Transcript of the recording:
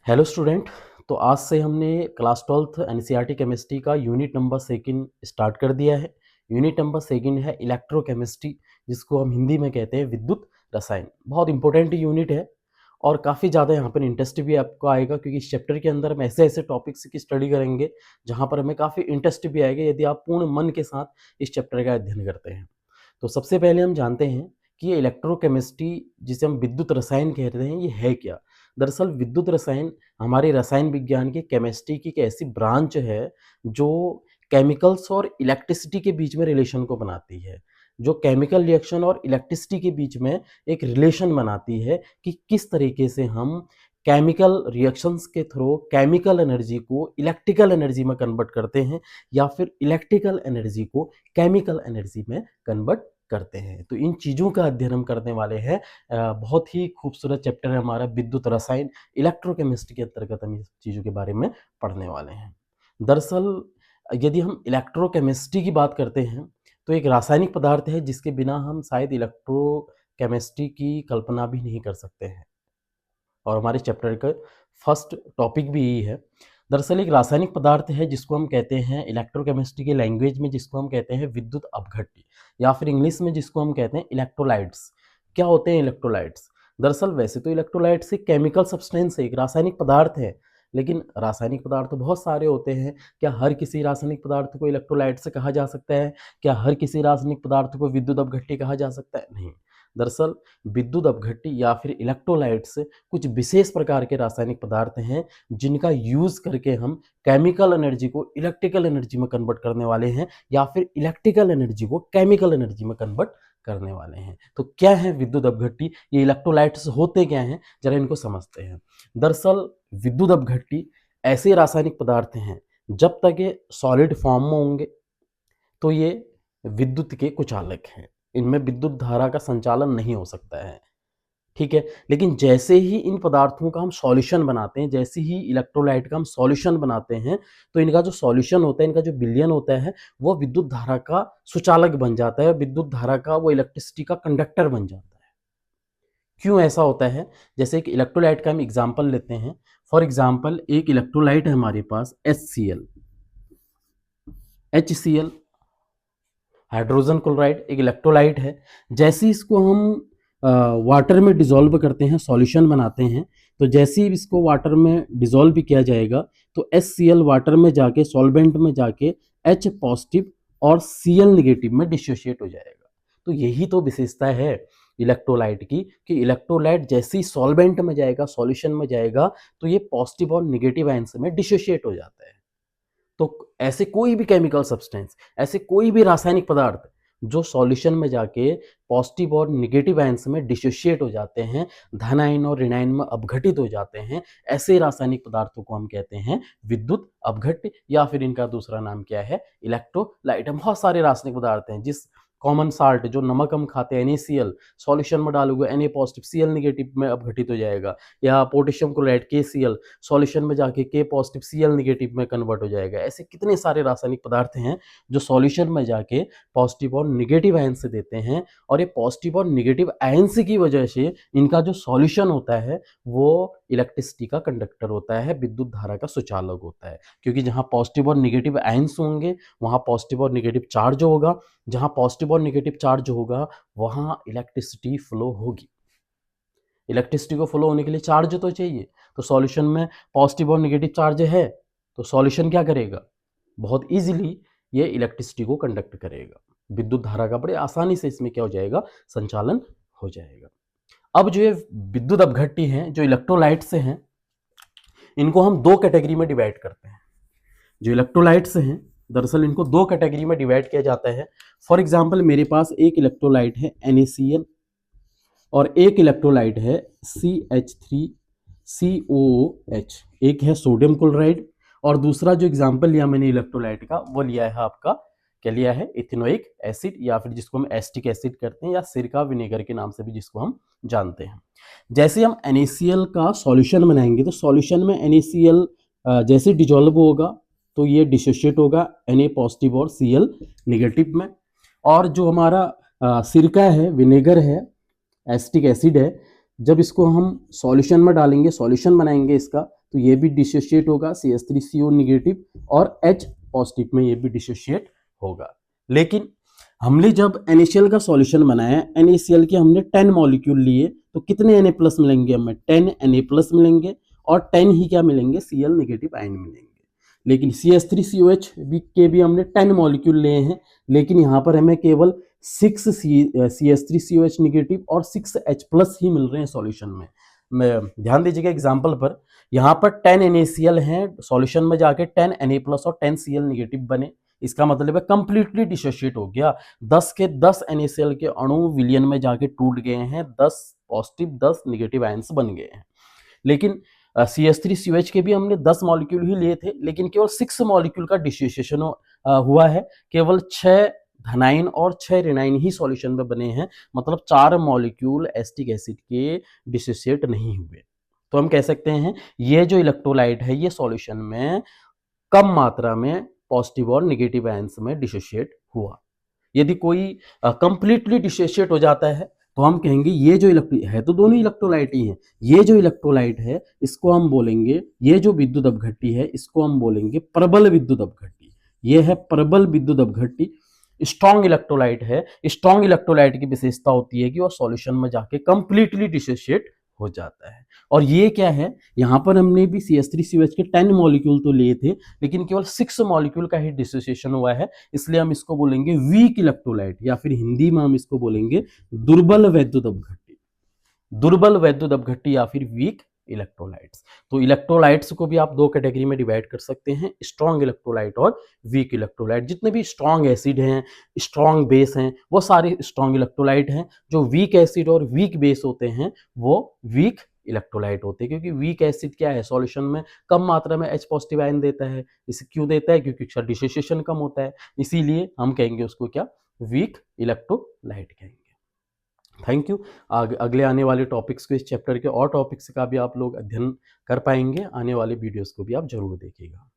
Hello student. तो आज से हमने क्लास 12th एनसीईआरटी केमिस्ट्री का यूनिट नंबर सेकंड स्टार्ट कर दिया है। यूनिट नंबर सेकंड है इलेक्ट्रोकेमिस्ट्री, जिसको हम हिंदी में कहते हैं विद्युत रसायन। बहुत इंपॉर्टेंट यूनिट है और काफ़ी ज़्यादा यहाँ पर इंटरेस्ट भी आपको आएगा, क्योंकि इस चैप्टर के अंदर हम ऐसे ऐसे टॉपिक्स की स्टडी करेंगे जहाँ पर हमें काफ़ी इंटरेस्ट भी आएगा यदि आप पूर्ण मन के साथ इस चैप्टर का अध्ययन करते हैं। तो सबसे पहले हम जानते हैं कि ये इलेक्ट्रोकेमिस्ट्री, जिसे हम विद्युत रसायन कहते हैं, ये है क्या। दरअसल विद्युत रसायन हमारे रसायन विज्ञान की केमिस्ट्री की एक ऐसी ब्रांच है जो केमिकल्स और इलेक्ट्रिसिटी के बीच में रिलेशन को बनाती है, जो केमिकल रिएक्शन और इलेक्ट्रिसिटी के बीच में एक रिलेशन बनाती है कि किस तरीके से हम केमिकल रिएक्शंस के थ्रू केमिकल एनर्जी को इलेक्ट्रिकल एनर्जी में कन्वर्ट करते हैं या फिर इलेक्ट्रिकल एनर्जी को केमिकल एनर्जी में कन्वर्ट करते हैं। तो इन चीज़ों का अध्ययन हम करने वाले हैं। बहुत ही खूबसूरत चैप्टर है हमारा विद्युत रसायन, इलेक्ट्रोकेमिस्ट्री के अंतर्गत हम इस चीज़ों के बारे में पढ़ने वाले हैं। दरअसल यदि हम इलेक्ट्रोकेमिस्ट्री की बात करते हैं तो एक रासायनिक पदार्थ है जिसके बिना हम शायद इलेक्ट्रोकेमिस्ट्री की कल्पना भी नहीं कर सकते हैं, और हमारे चैप्टर का फर्स्ट टॉपिक भी यही है। दरअसल एक रासायनिक पदार्थ है जिसको हम कहते हैं इलेक्ट्रोकेमिस्ट्री की लैंग्वेज में, जिसको हम कहते हैं विद्युत अपघट्य, या फिर इंग्लिश में जिसको हम कहते हैं इलेक्ट्रोलाइट्स। क्या होते हैं इलेक्ट्रोलाइट्स? दरअसल वैसे तो इलेक्ट्रोलाइट्स एक केमिकल सब्सटेंस है, एक रासायनिक पदार्थ है, लेकिन रासायनिक पदार्थ बहुत सारे होते हैं। क्या हर किसी रासायनिक पदार्थ को इलेक्ट्रोलाइट से कहा जा सकता है? क्या हर किसी रासायनिक पदार्थ को विद्युत अपघट्य कहा जा सकता है? नहीं। दरअसल विद्युत अपघट्य या फिर इलेक्ट्रोलाइट्स कुछ विशेष प्रकार के रासायनिक पदार्थ हैं जिनका यूज करके हम केमिकल एनर्जी को इलेक्ट्रिकल एनर्जी में कन्वर्ट करने वाले हैं, या फिर इलेक्ट्रिकल एनर्जी को केमिकल एनर्जी में कन्वर्ट करने वाले हैं। तो क्या है विद्युत अपघट्य, ये इलेक्ट्रोलाइट्स होते क्या हैं, जरा इनको समझते हैं। दरअसल विद्युत अपघट्य ऐसे रासायनिक पदार्थ हैं, जब तक ये सॉलिड फॉर्म में होंगे तो ये विद्युत के कुचालक हैं, इनमें विद्युत धारा का संचालन नहीं हो सकता है। ठीक है, लेकिन जैसे ही इन पदार्थों का हम सॉल्यूशन बनाते हैं, जैसे ही इलेक्ट्रोलाइट का हम सॉल्यूशन बनाते हैं, तो इनका जो सॉल्यूशन होता है, इनका जो विलयन होता है, वो विद्युत धारा का सुचालक बन जाता है, विद्युत धारा का वो इलेक्ट्रिसिटी का कंडक्टर बन जाता है। क्यों ऐसा होता है? जैसे एक इलेक्ट्रोलाइट का हम एग्जाम्पल लेते हैं। फॉर एग्जाम्पल एक इलेक्ट्रोलाइट है हमारे पास HCl, HCl हाइड्रोजन क्लोराइड एक इलेक्ट्रोलाइट है। जैसे ही इसको हम वाटर में डिसॉल्व करते हैं, सॉल्यूशन बनाते हैं, तो जैसे ही इसको वाटर में डिसॉल्व भी किया जाएगा तो HCl वाटर में जाके, सॉल्वेंट में जाके H पॉजिटिव और Cl निगेटिव में डिसोशिएट हो जाएगा। तो यही तो विशेषता है इलेक्ट्रोलाइट की, कि इलेक्ट्रोलाइट जैसे ही सॉल्वेंट में जाएगा, सॉल्यूशन में जाएगा, तो ये पॉजिटिव और निगेटिव आयन में डिसोशिएट हो जाता है। तो ऐसे कोई भी केमिकल सब्सटेंस, ऐसे कोई भी रासायनिक पदार्थ जो सॉल्यूशन में जाके पॉजिटिव और नेगेटिव आयन्स में डिसोशिएट हो जाते हैं, धन आयन और ऋण आयन में अपघटित हो जाते हैं, ऐसे रासायनिक पदार्थों को हम कहते हैं विद्युत अपघट्य, या फिर इनका दूसरा नाम क्या है, इलेक्ट्रोलाइट। बहुत सारे रासायनिक पदार्थ हैं, जिस कॉमन साल्ट जो नमक हम खाते हैं NaCl, सॉल्यूशन में डालोगे Na पॉजिटिव Cl निगेटिव में अपघटित हो जाएगा, या पोटेशियम क्लोराइड KCl सॉल्यूशन में जाके K पॉजिटिव Cl निगेटिव में कन्वर्ट हो जाएगा। ऐसे कितने सारे रासायनिक पदार्थ हैं जो सॉल्यूशन में जाके पॉजिटिव और निगेटिव आयन से देते हैं, और ये पॉजिटिव और निगेटिव आयंस की वजह से इनका जो सॉल्यूशन होता है वो इलेक्ट्रिसिटी का कंडक्टर होता है, विद्युत धारा का सुचालक होता है। क्योंकि जहाँ पॉजिटिव और निगेटिव आयंस होंगे वहाँ पॉजिटिव और निगेटिव चार्ज होगा, जहाँ पॉजिटिव और निगेटिव चार्ज होगा वहाँ इलेक्ट्रिसिटी फ्लो होगी। इलेक्ट्रिसिटी को फ्लो होने के लिए चार्ज तो चाहिए, तो सॉल्यूशन में पॉजिटिव और निगेटिव चार्ज है, तो सॉल्यूशन क्या करेगा, बहुत इजीली ये इलेक्ट्रिसिटी को कंडक्ट करेगा, विद्युत धारा का बड़े आसानी से इसमें क्या हो जाएगा, संचालन हो जाएगा। अब जो ये विद्युत अपघट्य हैं, जो इलेक्ट्रोलाइट्स हैं, इनको हम दो कैटेगरी में डिवाइड करते हैं। जो इलेक्ट्रोलाइट्स हैं, दरअसल इनको दो कैटेगरी में डिवाइड किया जाता है। फॉर एग्जाम्पल मेरे पास एक इलेक्ट्रोलाइट है NaCl और एक इलेक्ट्रोलाइट है CH3COOH। एक है सोडियम क्लोराइड, और दूसरा जो एग्जाम्पल लिया मैंने इलेक्ट्रोलाइट का वो लिया है आपका, क्या लिया है, इथेनोइक एसिड, या फिर जिसको हम एस्टिक एसिड करते हैं, या सिरका विनेगर के नाम से भी जिसको हम जानते हैं। जैसे हम NaCl का सॉल्यूशन बनाएंगे तो सॉल्यूशन में NaCl जैसे डिजोल्व होगा तो ये डिसोशिएट होगा Na पॉजिटिव और Cl निगेटिव में। और जो हमारा सिरका है, विनेगर है, एस्टिक एसिड है, जब इसको हम सॉल्यूशन में डालेंगे, सॉल्यूशन बनाएंगे इसका, तो ये भी डिसोशिएट होगा CH3CO नेगेटिव, और H पॉजिटिव में ये भी डिसोशिएट होगा। लेकिन हमने जब NaCl का सॉल्यूशन बनाया, NaCl के हमने 10 मॉलिक्यूल लिए, तो कितने Na प्लस मिलेंगे हमें? 10 Na प्लस मिलेंगे, और 10 ही क्या मिलेंगे? Cl नेगेटिव आयन मिलेंगे। लेकिन CH3COH के भी हमने 10 मॉलिक्यूल लिए हैं, लेकिन यहाँ पर हमें केवल 6 CH3COH नेगेटिव और 6 H प्लस ही मिल रहे हैं सॉल्यूशन में। ध्यान दीजिएगा एग्जाम्पल पर, यहाँ पर 10 NaCl हैं, सॉल्यूशन में जाके 10 Na प्लस और 10 Cl नेगेटिव बने। इसका मतलब है कंप्लीटली डिसोशिएट हो गया। 10 के 10 NaCl के अणु विलयन में जाके टूट गए हैं, 10 पॉजिटिव 10 नेगेटिव आयंस बन गए हैं। लेकिन CH3COH के भी हमने 10 मॉलिक्यूल ही लिए थे, लेकिन केवल 6 मॉलिक्यूल का डिसोसिएशन हुआ है। केवल 6 धनाइन और 6 ऋणाइन ही सॉल्यूशन में बने हैं, मतलब 4 मॉलिक्यूल एसिटिक एसिड के डिसोसिएट नहीं हुए। तो हम कह सकते हैं ये जो इलेक्ट्रोलाइट है ये सॉल्यूशन में कम मात्रा में पॉजिटिव और नेगेटिव आयंस में डिसोशिएट हुआ। यदि कोई कंप्लीटली डिसोशिएट हो जाता है तो हम कहेंगे ये जो है तो दोनों इलेक्ट्रोलाइट ही हैं, ये जो इलेक्ट्रोलाइट है इसको हम बोलेंगे, ये जो विद्युत अपघट्टी है इसको हम बोलेंगे प्रबल विद्युत अपघट्टी। ये है प्रबल विद्युत अपघट्टी। स्ट्रॉन्ग इलेक्ट्रोलाइट है। स्ट्रॉन्ग इलेक्ट्रोलाइट की विशेषता होती है कि वो सॉल्यूशन में जाके कंप्लीटली डिसोशिएट हो जाता है। और ये क्या है, यहाँ पर हमने भी CH3COH के 10 मॉलिक्यूल तो लिए थे, लेकिन केवल 6 मॉलिक्यूल का ही डिसोसिएशन हुआ है, इसलिए हम इसको बोलेंगे वीक इलेक्ट्रोलाइट, या फिर हिंदी में हम इसको बोलेंगे दुर्बल वैद्युत अपघट्टी। दुर्बल वैद्युत अपघट्टी या फिर वीक इलेक्ट्रोलाइट्स। तो इलेक्ट्रोलाइट्स को भी आप दो कैटेगरी में डिवाइड कर सकते हैं, स्ट्रॉन्ग इलेक्ट्रोलाइट और वीक इलेक्ट्रोलाइट। जितने भी स्ट्रॉन्ग एसिड हैं, स्ट्रॉन्ग बेस हैं, वो सारे स्ट्रॉन्ग इलेक्ट्रोलाइट हैं। जो वीक एसिड और वीक बेस होते हैं वो वीक इलेक्ट्रोलाइट होते हैं, क्योंकि वीक एसिड क्या है, सॉल्यूशन में कम मात्रा में H पॉजिटिव आयन देता है। इसे क्यों देता है? क्योंकि उसका डिसोसिएशन कम होता है, इसीलिए हम कहेंगे उसको क्या, वीक इलेक्ट्रोलाइट कहेंगे। Thank you. अगले आने वाले टॉपिक्स को, इस चैप्टर के और टॉपिक्स का भी आप लोग अध्ययन कर पाएंगे। आने वाले वीडियोस को भी आप जरूर देखिएगा।